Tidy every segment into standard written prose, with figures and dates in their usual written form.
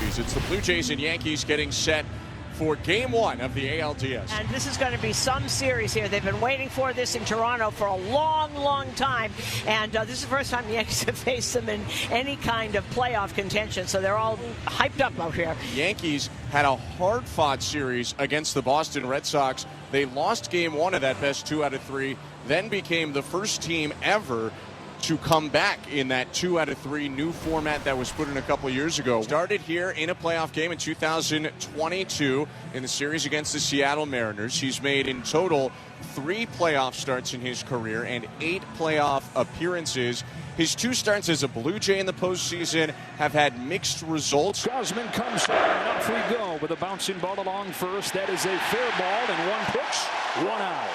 It's the Blue Jays and Yankees getting set for Game 1 of the ALDS. And this is going to be some series here. They've been waiting for this in Toronto for a long, long time. And this is the first time the Yankees have faced them in any kind of playoff contention. So they're all hyped up out here. The Yankees had a hard-fought series against the Boston Red Sox. They lost Game 1 of that best 2 out of 3, then became the first team ever to come back in that 2 out of 3 new format that was put in a couple years ago. Started here in a playoff game in 2022 in the series against the Seattle Mariners. He's made in total 3 playoff starts in his career and 8 playoff appearances. His 2 starts as a Blue Jay in the postseason have had mixed results. Gausman comes down, and off we go with a bouncing ball along first. That is a fair ball, and 1 pitch, 1 out.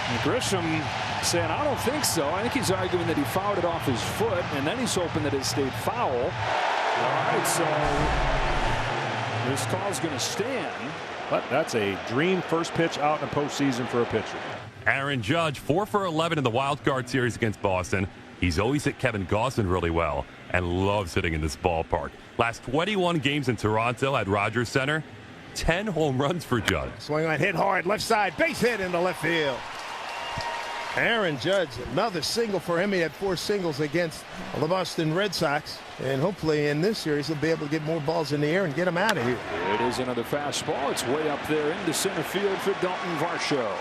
And Grisham saying, I don't think so. I think he's arguing that he fouled it off his foot, and then he's hoping that it stayed foul. All right, so this call's going to stand. But that's a dream first pitch out in the postseason for a pitcher. Aaron Judge, 4 for 11 in the wild card series against Boston. He's always hit Kevin Gausman really well and loves hitting in this ballpark. Last 21 games in Toronto at Rogers Center, 10 home runs for Judge. Swing on, hit hard, left side, base hit into left field. Aaron Judge, another single for him. He had 4 singles against the Boston Red Sox. And hopefully in this series he'll be able to get more balls in the air and get them out of here. It is another fastball. It's way up there into center field for Dalton Varsho.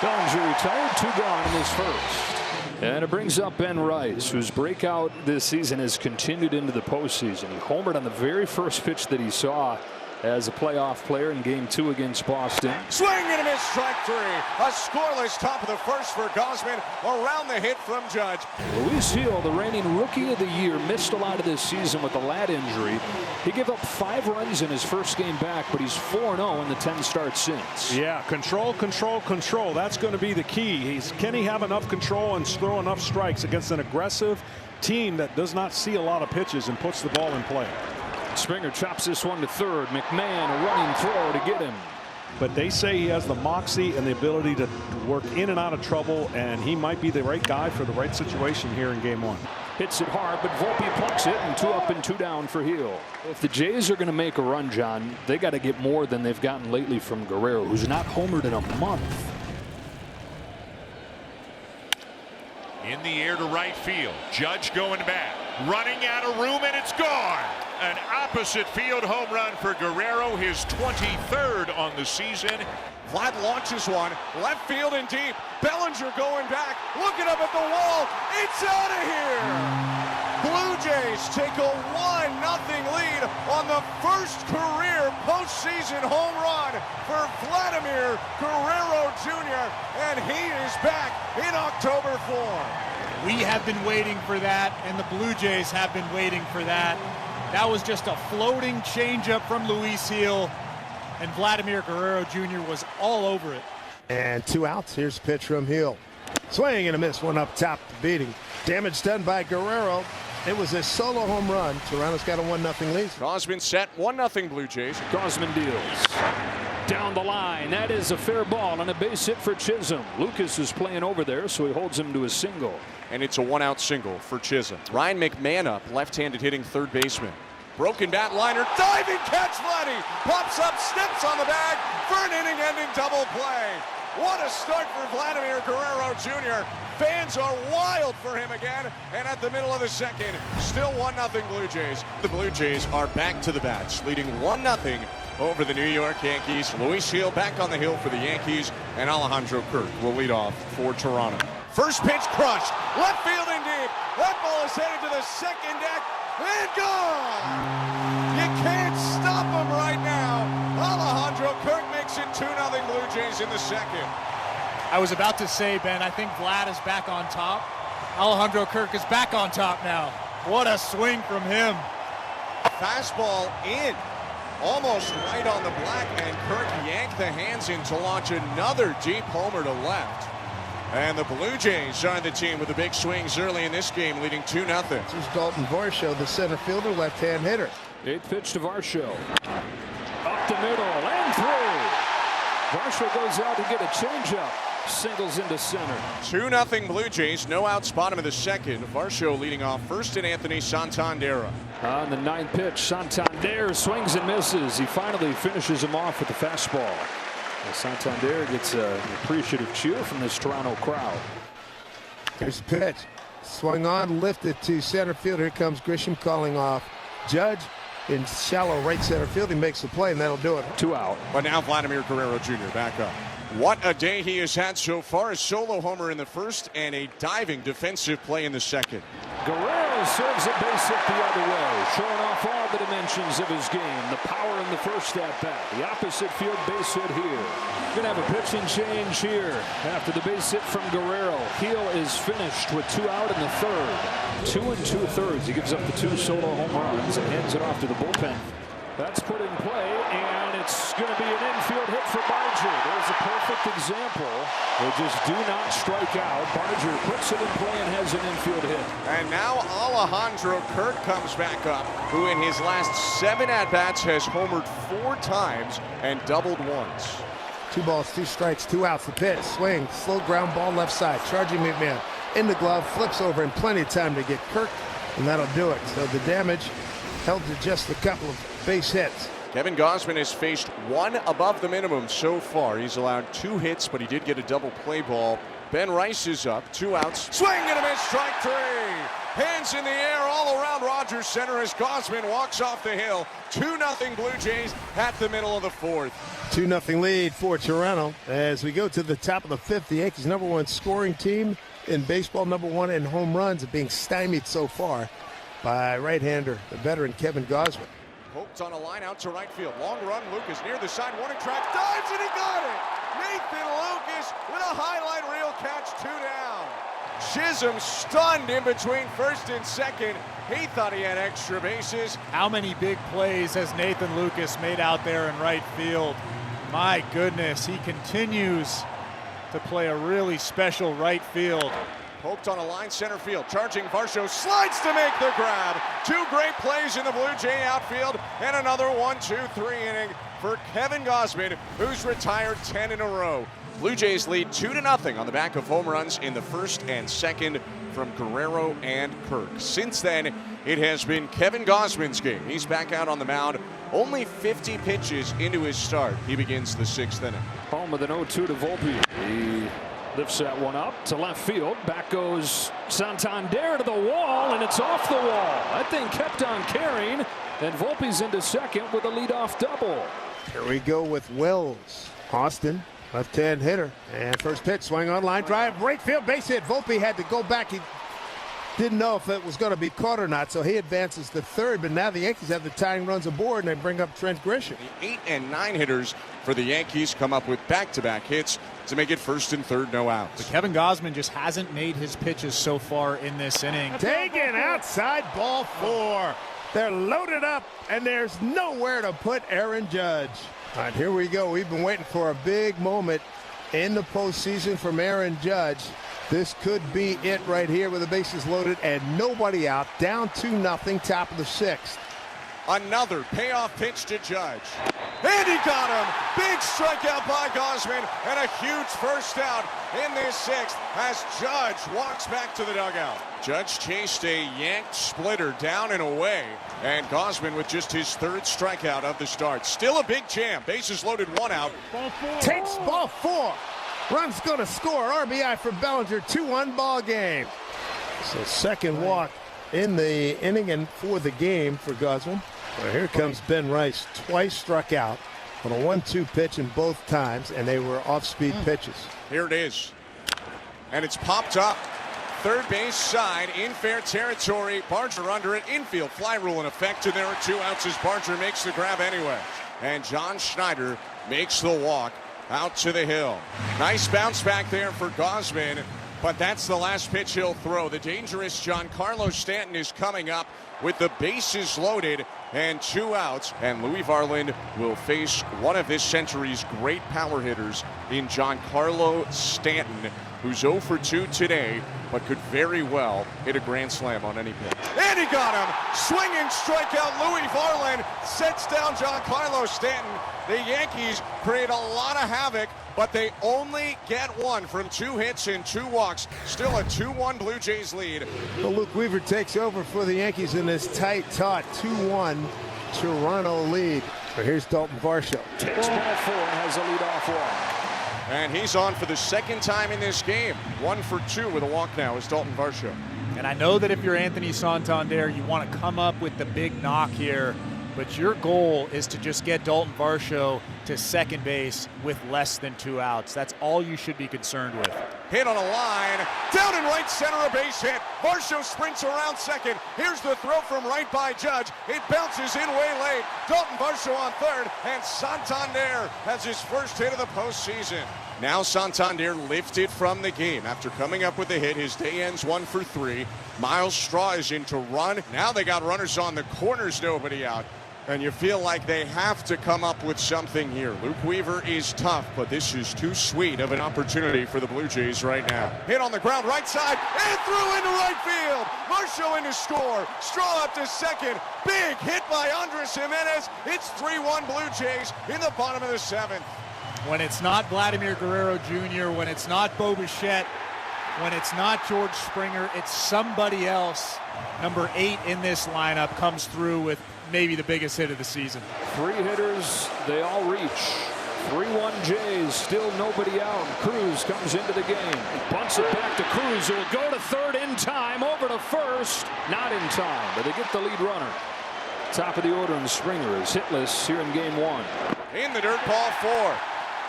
Bellinger retired, 2 gone in his first. And it brings up Ben Rice, whose breakout this season has continued into the postseason. He homered on the very first pitch that he saw as a playoff player in Game 2 against Boston. Swing and a miss, strike 3. A scoreless top of the first for Gausman. Around the hit from Judge. Luis Gil, the reigning Rookie of the Year, missed a lot of this season with a lat injury. He gave up 5 runs in his first game back, but he's 4-0 in the 10 starts since. Yeah, control, control, control. That's going to be the key. Can he have enough control and throw enough strikes against an aggressive team that does not see a lot of pitches and puts the ball in play? Springer chops this one to third. McMahon, a running throw to get him. But they say he has the moxie and the ability to work in and out of trouble, and he might be the right guy for the right situation here in Game 1. Hits it hard, but Volpe plucks it, and 2 up and 2 down for Hill. If the Jays are going to make a run, John, they got to get more than they've gotten lately from Guerrero, who's not homered in a month. In the air to right field. Judge going back. Running out of room, and it's gone. An opposite field home run for Guerrero, his 23rd on the season. Vlad launches one, left field and deep. Bellinger going back, looking up at the wall. It's out of here. Blue Jays take a 1-0 lead on the first career postseason home run for Vladimir Guerrero Jr. And he is back in October form. We have been waiting for that, and the Blue Jays have been waiting for that. That was just a floating changeup from Luis Gil, and Vladimir Guerrero Jr. was all over it. And 2 outs. Here's a pitch from Hill. Swing and a miss, one up top to beat him. Damage done by Guerrero. It was a solo home run. Toronto's got a 1-0 lead. Gausman set, 1-0 Blue Jays. Gausman deals. Down the line. That is a fair ball and a base hit for Chisholm. Lucas is playing over there, so he holds him to a single. And it's a 1-out single for Chisholm. Ryan McMahon up, left-handed hitting third baseman. Broken bat liner, diving catch, Vladdy pops up, steps on the bag for an inning-ending double play. What a start for Vladimir Guerrero Jr. Fans are wild for him again, and at the middle of the second, still 1-0 Blue Jays. The Blue Jays are back to the bats, leading 1-0 over the New York Yankees. Luis Gil back on the hill for the Yankees, and Alejandro Kirk will lead off for Toronto. First pitch crushed, left field and deep. That ball is headed to the second deck and gone. You can't stop him right now. Alejandro Kirk makes it 2-0 Blue Jays in the second. I was about to say, Ben, I think Vlad is back on top. Alejandro Kirk is back on top now. What a swing from him. Fastball in, almost right on the black, and Kirk yanked the hands in to launch another deep homer to left. And the Blue Jays are the team with the big swings early in this game, leading 2-0. This is Dalton Varsho, the center fielder, left-hand hitter. 8th pitch to Varsho. Up the middle and through. Varsho goes out to get a changeup. singles into center. 2-0 Blue Jays. No outs, bottom of the second. Varsho leading off first and Anthony Santander. On the 9th pitch, Santander swings and misses. He finally finishes him off with the fastball. And Santander gets an appreciative cheer from this Toronto crowd. Here's the pitch. Swung on, lifted to center field. Here comes Grisham calling off Judge in shallow right center field. He makes the play, and that'll do it. 2 out. But now Vladimir Guerrero Jr. back up. What a day he has had so far. A solo homer in the first and a diving defensive play in the second. Guerrero serves a base hit the other way, showing off all the dimensions of his game. The power in the first at bat. The opposite field base hit here. Going to have a pitching change here after the base hit from Guerrero. Heel is finished with 2 out in the third. 2 2/3. He gives up the 2 solo home runs and hands it off to the bullpen. That's put in play, and it's going to be an infield hit for Barger. There's a perfect example. They just do not strike out. Barger puts it in play and has an infield hit. And now Alejandro Kirk comes back up, who in his last 7 at-bats has homered 4 times and doubled once. 2 balls, 2 strikes, 2 outs. The pitch, swing, slow ground ball left side. Charging McMahon in the glove, flips over in plenty of time to get Kirk, and that'll do it. So the damage held to just a couple of base hits. Kevin Gausman has faced 1 above the minimum so far. He's allowed 2 hits, but he did get a double play ball. Ben Rice is up, 2 outs. Swing and a miss, strike 3. Hands in the air all around Rogers Center as Gausman walks off the hill. 2-0 Blue Jays at the middle of the 4th. 2-0 lead for Toronto as we go to the top of the 5th. The Yankees #1 scoring team in baseball, #1 in home runs, are being stymied so far by right-hander, the veteran Kevin Gausman. Poked on a line out to right field. Long run, Lucas near the side, warning track, dives, and he got it! Nathan Lucas with a highlight reel catch, 2 down. Chisholm stunned in between first and second. He thought he had extra bases. How many big plays has Nathan Lucas made out there in right field? My goodness, he continues to play a really special right field. Poked on a line center field. Charging Varsho slides to make the grab. 2 great plays in the Blue Jay outfield and another 1-2-3 inning for Kevin Gausman, who's retired 10 in a row. Blue Jays lead 2-0 on the back of home runs in the first and second from Guerrero and Kirk. Since then, it has been Kevin Gausman's game. He's back out on the mound. Only 50 pitches into his start. He begins the 6th inning. Home with an 0-2 to Volpe. He lifts that one up to left field. Back goes Santander to the wall, and it's off the wall. That thing kept on carrying, and Volpe's into second with a leadoff double. Here we go with Wells. Austin, left-hand hitter. And first pitch, swing on line drive, right field, base hit. Volpe had to go back. He didn't know if it was going to be caught or not, so he advances to third. But now the Yankees have the tying runs aboard, and they bring up Trent Grisham. The 8 and 9 hitters for the Yankees come up with back-to-back hits to make it first and third, no outs. But Kevin Gausman just hasn't made his pitches so far in this inning. Taken outside, ball 4. They're loaded up, and there's nowhere to put Aaron Judge. All right, here we go. We've been waiting for a big moment in the postseason from Aaron Judge. This could be it right here with the bases loaded and nobody out. Down 2-0, top of the 6th. Another payoff pitch to Judge. And he got him. Big strikeout by Gausman and a huge first out in this 6th as Judge walks back to the dugout. Judge chased a yanked splitter down and away, and Gausman with just his 3rd strikeout of the start. Still a big jam. Bases loaded, 1 out. Takes ball 4. Run's going to score. RBI for Bellinger. 2-1 ball game. So second walk in the inning and for the game for Gausman. Well, here comes Ben Rice. Twice struck out on a 1-2 pitch in both times, and they were off-speed pitches. Here it is. And it's popped up. Third base side in fair territory. Barger under it. Infield fly rule in effect, and there are 2 outs as Barger makes the grab anyway. And John Schneider makes the walk out to the hill. Nice bounce back there for Gausman, but that's the last pitch he'll throw. The dangerous Giancarlo Stanton is coming up with the bases loaded and 2 outs, and Louis Varland will face one of this century's great power hitters in Giancarlo Stanton. who's 0 for 2 today, but could very well hit a grand slam on any pitch. And he got him! Swinging strikeout, Louis Varland sets down Giancarlo Stanton. The Yankees create a lot of havoc, but they only get one from 2 hits and 2 walks. Still a 2-1 Blue Jays lead. Well, Luke Weaver takes over for the Yankees in this tight, taut 2-1 Toronto lead. So here's Dalton Varsho. Takes ball 4 and has a leadoff walk. And he's on for the 2nd time in this game. 1 for 2 with a walk now is Dalton Varsho. And I know that if you're Anthony Santander, you want to come up with the big knock here, but your goal is to just get Dalton Varsho to second base with less than 2 outs. That's all you should be concerned with. Hit on a line, down in right center, a base hit. Varsho sprints around second. Here's the throw from right by Judge. It bounces in way late. Dalton Varsho on third, and Santander has his first hit of the postseason. Now Santander lifted from the game after coming up with a hit. His day ends 1 for 3. Miles Straw is in to run. Now they got runners on the corners, nobody out. And you feel like they have to come up with something here. Luke Weaver is tough, but this is too sweet of an opportunity for the Blue Jays right now. Hit on the ground, right side, and through into right field. Varsho in to score. Straw up to second. Big hit by Andres Jimenez. It's 3-1 Blue Jays in the bottom of the 7th. When it's not Vladimir Guerrero Jr., when it's not Bo Bichette, when it's not George Springer, it's somebody else. Number 8 in this lineup comes through with maybe the biggest hit of the season. 3 hitters, they all reach. 3-1 Jays, still nobody out. Cruz comes into the game. Bunts it back to Cruz, who will go to third in time, over to first. Not in time, but they get the lead runner. Top of the order, and Springer is hitless here in game 1. In the dirt, ball 4.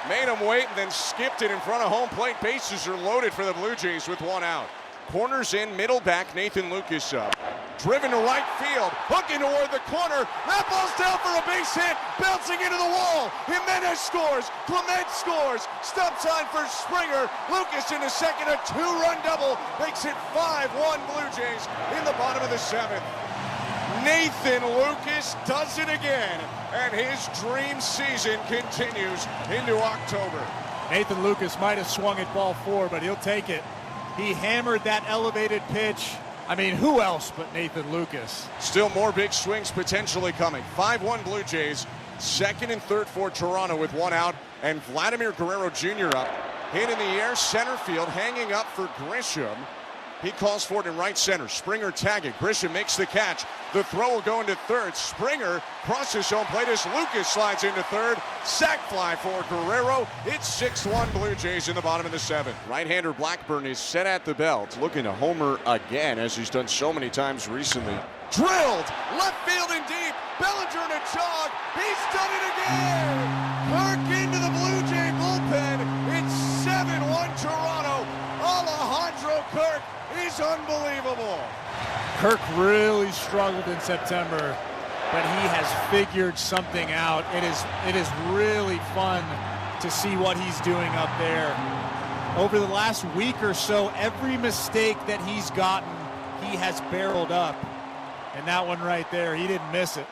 Made him wait and then skipped it in front of home plate. Bases are loaded for the Blue Jays with 1 out. Corners in, middle back, Nathan Lucas up. Driven to right field, hooking toward the corner. That ball's down for a base hit, bouncing into the wall. Jimenez scores, Clement scores. Stop sign for Springer. Lucas in the second, a 2-run double makes it 5-1 Blue Jays in the bottom of the 7th. Nathan Lucas does it again, and his dream season continues into October. Nathan Lucas might have swung at ball 4, but he'll take it. He hammered that elevated pitch. I mean, who else but Nathan Lucas? Still more big swings potentially coming. 5-1 Blue Jays, 2nd and 3rd for Toronto with 1 out, and Vladimir Guerrero Jr. up. Hit in the air, center field, hanging up for Grisham. He calls for it in right center. Springer tagging. Grisham makes the catch. The throw will go into third. Springer crosses home plate as Lucas slides into third. Sac fly for Guerrero. It's 6-1 Blue Jays in the bottom of the 7th. Right-hander Blackburn is set at the belt, looking to homer again, as he's done so many times recently. Drilled! Left field and deep. Bellinger in a jog. He's done it again! Kirk into the Blue Jay bullpen. It's 7-1 Toronto. Alejandro Kirk is unbelievable. Kirk really struggled in September, but he has figured something out. It is really fun to see what he's doing up there. Over the last week or so, every mistake that he's gotten, he has barreled up. And that one right there, he didn't miss it.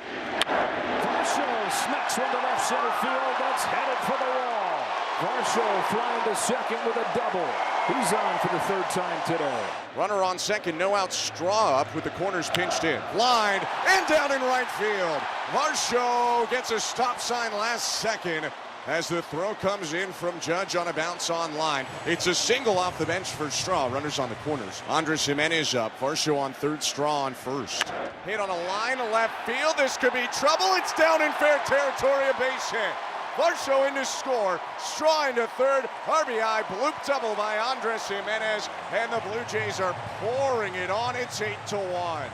Varsho smacks one to left center field. That's headed for the wall. Varsho flying to second with a double. He's on for the 3rd time today. Runner on second, no out. Straw up with the corners pinched in. Line and down in right field. Varsho gets a stop sign last second as the throw comes in from Judge on a bounce on line. It's a single off the bench for Straw. Runners on the corners. Andres Jimenez up. Varsho on third, Straw on first. Hit on a line to left field. This could be trouble. It's down in fair territory, a base hit. Varsho in to score. Straw into third. RBI bloop double by Andres Jimenez. And the Blue Jays are pouring it on. It's 8-1.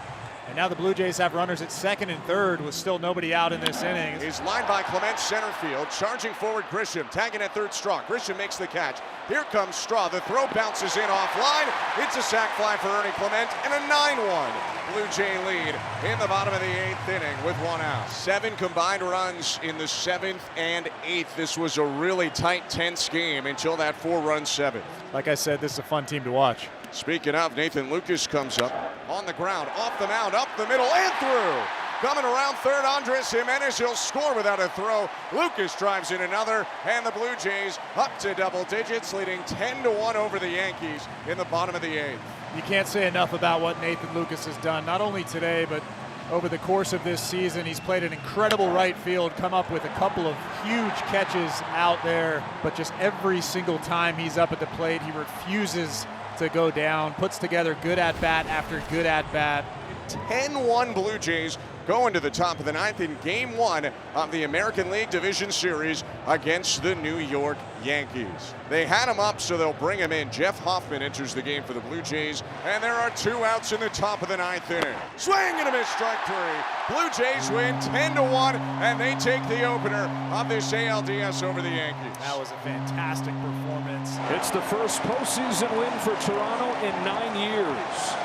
And now the Blue Jays have runners at second and third with still nobody out in this inning. He's lined by Clement center field. Charging forward Grisham. Tagging at third Straw. Grisham makes the catch. Here comes Straw. The throw bounces in offline. It's a sac fly for Ernie Clement and a 9-1 Blue Jay lead in the bottom of the 8th inning with 1 out. 7 combined runs in the 7th and 8th. This was a really tight, tense game until that 4-run 7th. Like I said, this is a fun team to watch. Speaking of, Nathan Lucas comes up on the ground, off the mound, up the middle, and through. Coming around third, Andres Jimenez. He'll score without a throw. Lucas drives in another, and the Blue Jays up to double digits, leading 10-1 over the Yankees in the bottom of the 8th. You can't say enough about what Nathan Lucas has done, not only today, but over the course of this season. He's played an incredible right field, come up with a couple of huge catches out there, but just every single time he's up at the plate, he refuses to go down, puts together good at-bat after good at-bat. 10-1 Blue Jays going to the top of the 9th in Game 1 of the American League Division Series against the New York Yankees. They had him up, so they'll bring him in. Jeff Hoffman enters the game for the Blue Jays, and there are 2 outs in the top of the 9th inning. Swing and a miss, strike 3. Blue Jays win 10-1, and they take the opener of this ALDS over the Yankees. That was a fantastic performance. It's the first postseason win for Toronto in 9 years.